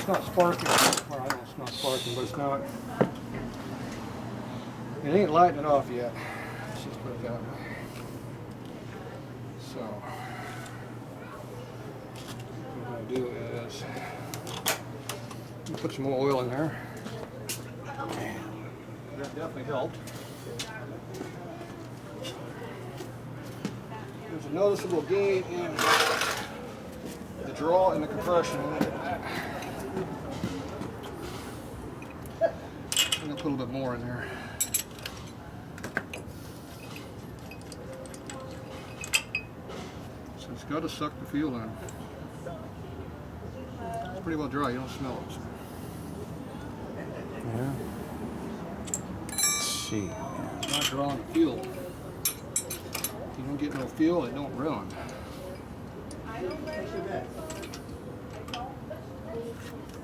It's not sparking. Well, I know it's not sparking, but it's not. It ain't lighting it off yet. Let's just put it that way. So, what I'm going to do is put some more oil in there. That definitely helped. There's a noticeable gain in the draw and the compression. I'm going to put a little bit more in there. So it's got to suck the fuel in. It's pretty well dry, you don't smell it. So. Yeah. Let's see. It's not drawing the fuel. If you don't get no fuel, it don't run.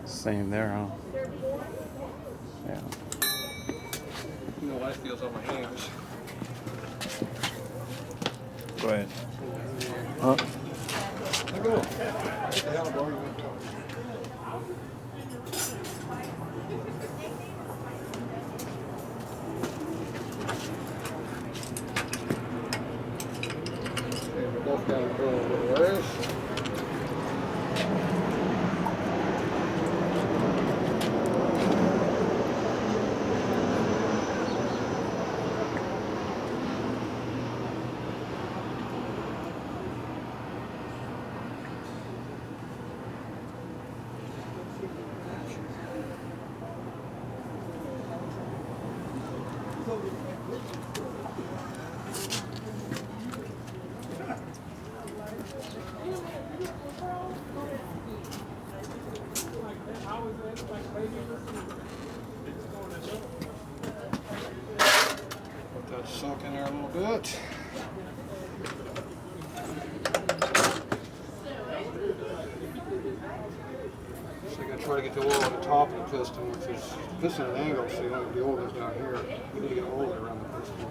Same there, huh? Yeah. You know, life feels on my hands. Go ahead. Huh? Let go. What the hell, bro? You went to? Okay, we both got to go a little ways. Let that soak in there a little bit. So you're going to try to get the oil at the top of the piston, which is piston at an angle, so you don't, the oil goes down here. We need to get oil around the piston.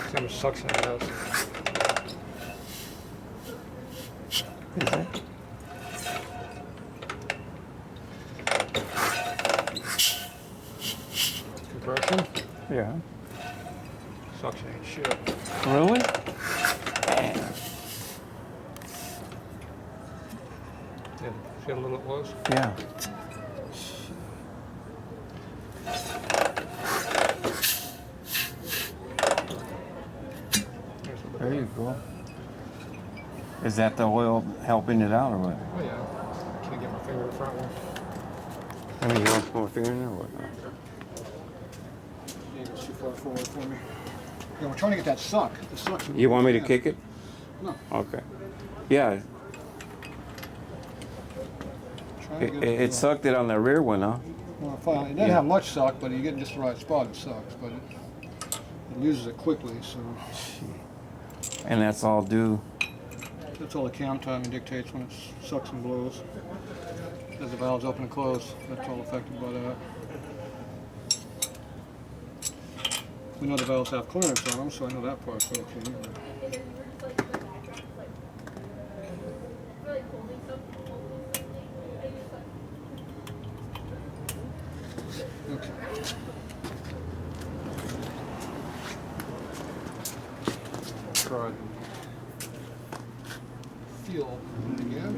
See how much suction it has. Is it? Compression? Yeah. Suction ain't shit. Really? Yeah, see how little it was? Yeah. There you go. Is that the oil helping it out or what? Oh yeah. Can't get my finger in the front one. I mean, you want to put my finger in there or what? Yeah, it's too far forward for me. Yeah, we're trying to get that suck. The suck's You want me to kick it? No. Okay. Yeah, it sucked it on the rear one, huh? Well, fine. It doesn't have much suck, but you get in just the right spot, it sucks. But it uses it quickly, so. And that's all due. That's all the cam timing dictates when it sucks and blows. As the valves open and close, that's all affected by that. We know the valves have clearance on them, so I know that part's okay. Okay. Try the fuel again.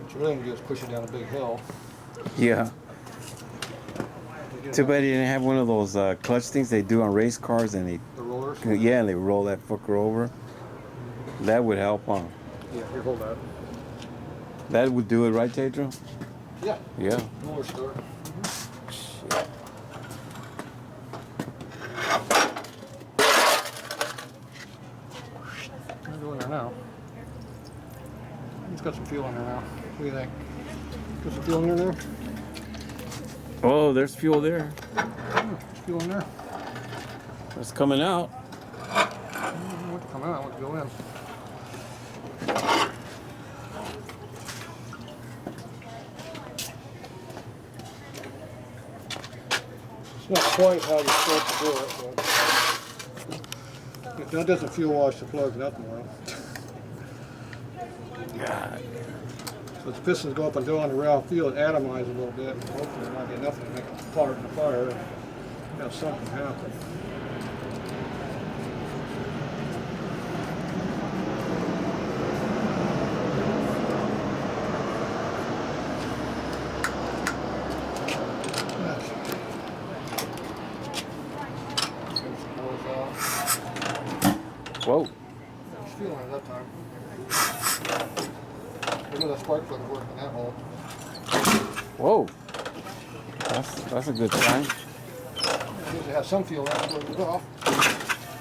What you really need to do is push it down a big hill. Yeah. Too bad you didn't have one of those clutch things they do on race cars, and they The rollers? yeah, and they roll that fucker over. That would help, huh? Yeah, here, hold that. That would do it, right, Tatro? Yeah. Yeah. Roller start. Shit. I'm doing there now. It's got some fuel in there now. What do you think? Got some fuel in there now? Oh, there's fuel there. There's fuel in there. It's coming out. I don't want to come out, I want to go in. It's not quite how you're supposed to do it, but if that doesn't fuel wash the plug, nothing will. God. So the pistons go up and down the rail, feel it atomize a little bit, and hopefully there might be enough to make a fire in the fire and have something happen. Whoa. There's fuel in it that time. You know the spark plug working that hole. Whoa. That's a good sign. It usually has some fuel in it before it goes off.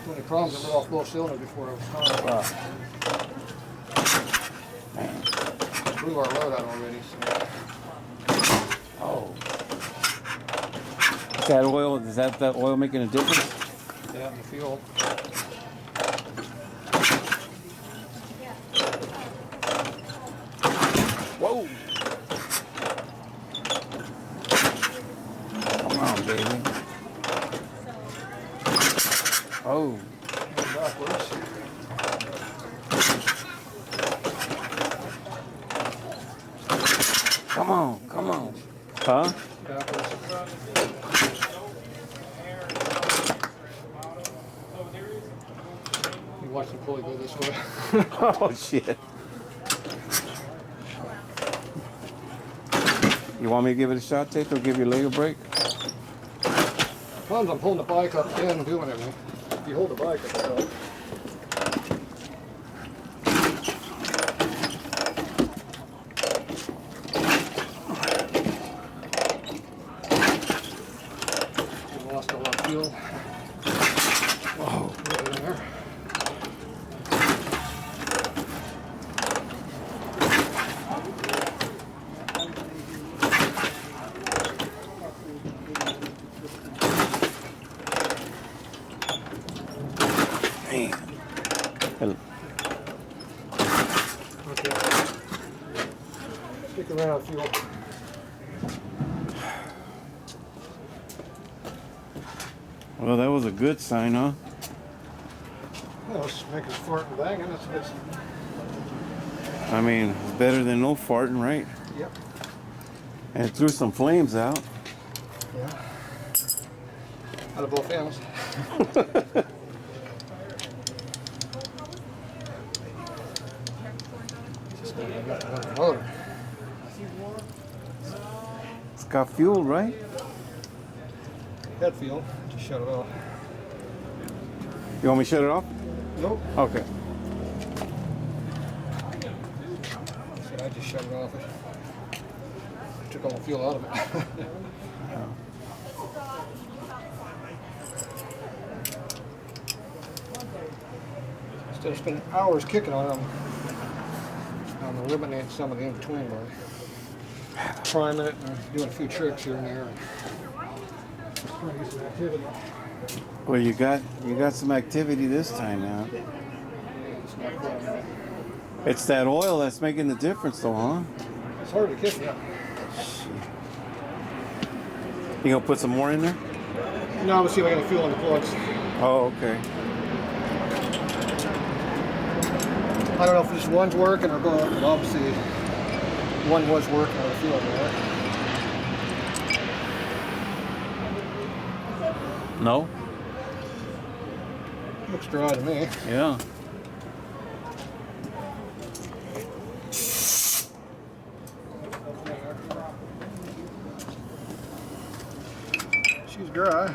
Too many problems that went off both cylinders before it was time. Wow. Blew our load out already. So. Oh. Is that oil? Is that oil making a difference? Yeah, and the fuel. Whoa. Come on, baby. Oh. Going backwards. Come on, come on. Huh? Backwards. You watch the pulley go this way. Oh, shit. You want me to give it a shot, Tate, or give your leg a break? Sometimes I'm holding the bike up and doing everything. If you hold the bike up, it'll help. We lost a lot of fuel. Whoa. Put it in there. Man. Okay. Stick around fuel. Well, that was a good sign, huh? Well, let's make us fart and banging. That's a good sign. I mean, it's better than no farting, right? Yep. And it threw some flames out. Yeah. Out of both ends. Just need to get another motor. It's got fuel, right? Head fuel. Just shut it off. You want me to shut it off? Nope. Okay. See, I just shut it off. Took all the fuel out of it. Instead of spending hours kicking on them, I'm eliminating some of the in-between by priming it and doing a few tricks here and there. And trying to get some activity. Well, you got some activity this time now. It's not quite enough. It's that oil that's making the difference, though, huh? It's hard to kick, yeah. You gonna put some more in there? Now let's see if I got any fuel in the plugs. Oh, okay. I don't know if this one's working or both, but obviously one was working on the fuel there. No? Looks dry to me. Yeah. dry.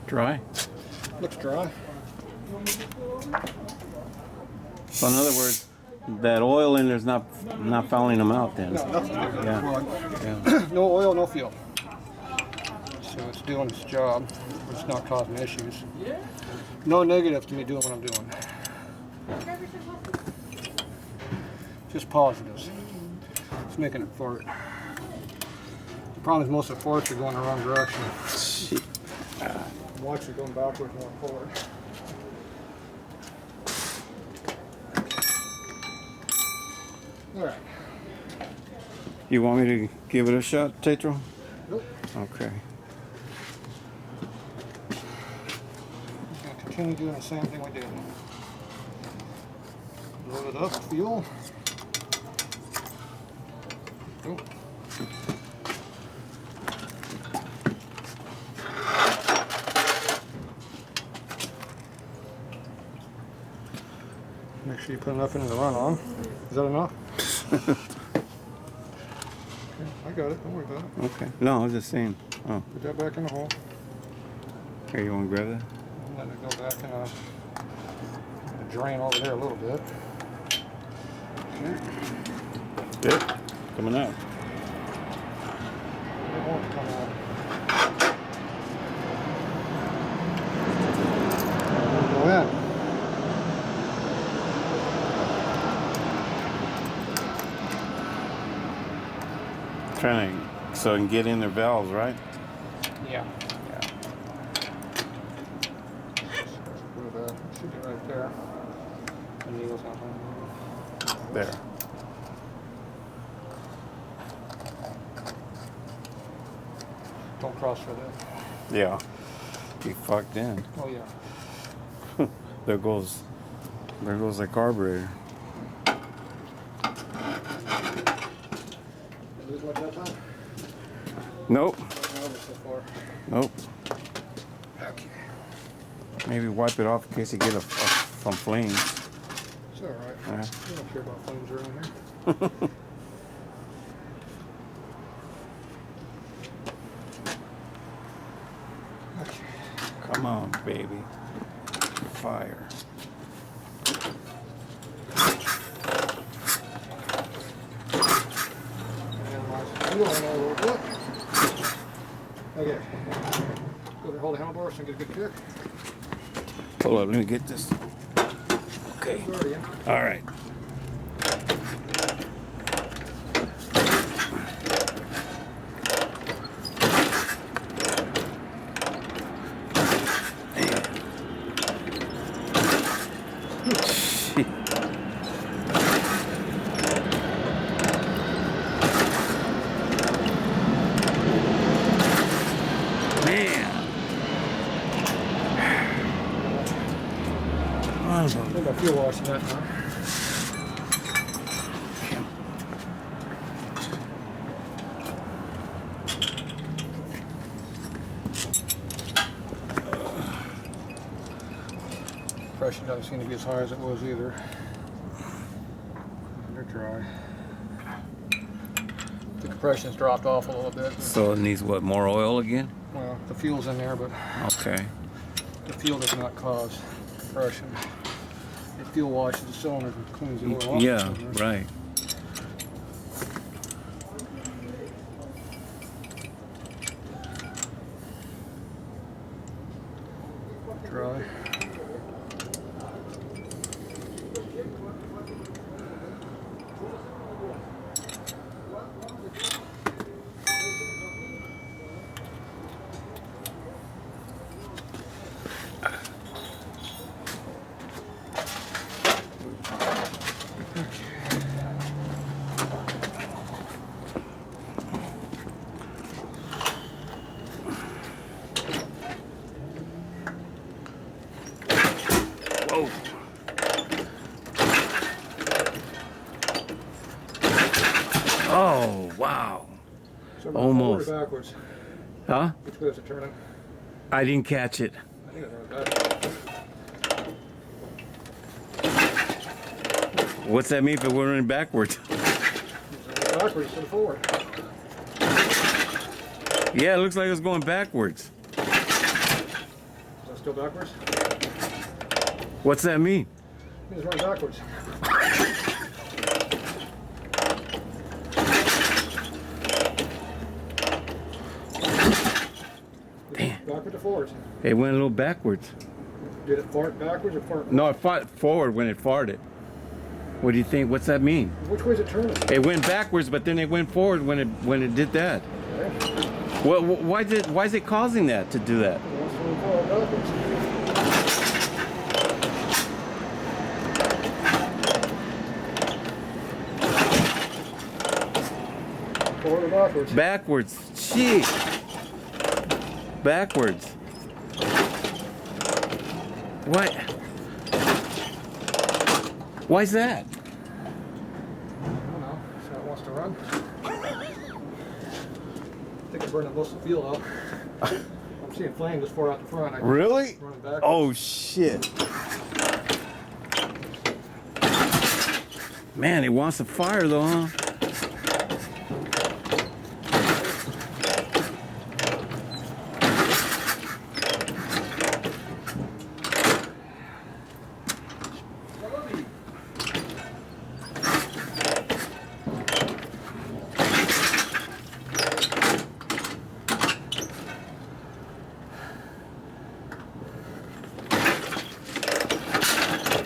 Dry. Looks dry. So in other words, that oil in there's not fouling them out then. No, nothing. Yeah. Yeah. No oil, no fuel. So it's doing its job. It's not causing issues. No negative to me doing what I'm doing. Just positives. It's making it fart. The problem is most of the farts are going the wrong direction. Watch it going backwards, not forward. All right. You want me to give it a shot, Tatro? Nope. Okay. Gonna continue doing the same thing we did. Load it up, fuel. Nope. Make sure you put enough into the run on. Is that enough? Okay, I got it. Don't worry about it. Okay. No, I was just saying. Oh, Put that back in the hole. here, you want to grab that? Let it go back in the drain over there a little bit. Okay. Good. Coming out. It won't come out. Go in. Trying to, so I can get in their valves, right? Yeah. It should be right there. The needle's not on There. Don't cross for that. Yeah. Be fucked in. Oh yeah. There goes the carburetor. Lose much that time? Nope. So far. Nope. Okay. Maybe wipe it off in case you get some flames. It's all right. Yeah. We don't care about flames around here. Okay. Come on, baby. Fire. Fuel in there a little bit. Okay. Go to hold the handlebar so I can get a good kick. Hold up, let me get this. Okay. It's already in. All right. I think I fuel washing that now. Pressure doesn't seem to be as high as it was either. They're dry. The compression's dropped off a little bit. So it needs what, more oil again? Well, the fuel's in there, but Okay. the fuel does not cause compression. The fuel washes the cylinders and cleans the oil off. Yeah, the cylinders. right. Dry. Whoa. Oh, wow. So Almost. Backwards. Huh? Which way is it turning? I didn't catch it. I think it's running back. What's that mean if it were running backwards? It's running backwards to the forward. Yeah, it looks like it's going backwards. Is that still backwards? What's that mean? It's running backwards. Damn. Backward to forwards. It went a little backwards. Did it fart backwards or fart? No, it fought forward when it farted. What do you think? What's that mean? Which way is it turning? It went backwards, but then it went forward when it did that. Okay. Well, why is it causing that to do that? It wants to move forward backwards. Forward or backwards? Backwards. Gee. Backwards. What? Why's that? I don't know. So it wants to run. I think it's burning most of the fuel out. I'm seeing flame just pour out the front. Really? Running backwards. Oh shit. Man, it wants to fire though, huh?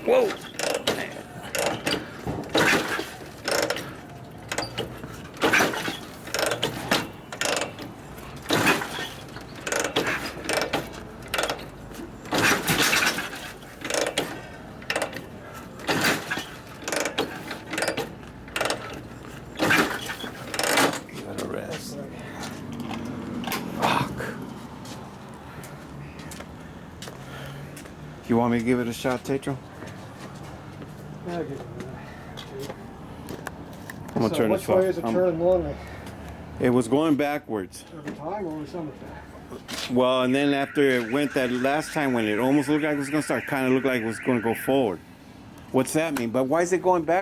Whoa! Gotta rest. Fuck. You want me to give it a shot, Tatro? Yeah, give it a minute. I'm gonna turn which this way off. is it turning normally? It was going backwards. Every time or was summertime? Well, and then after it went that last time when it almost looked like it was gonna start, kind of looked like it was gonna go forward. What's that mean? But why is it going back?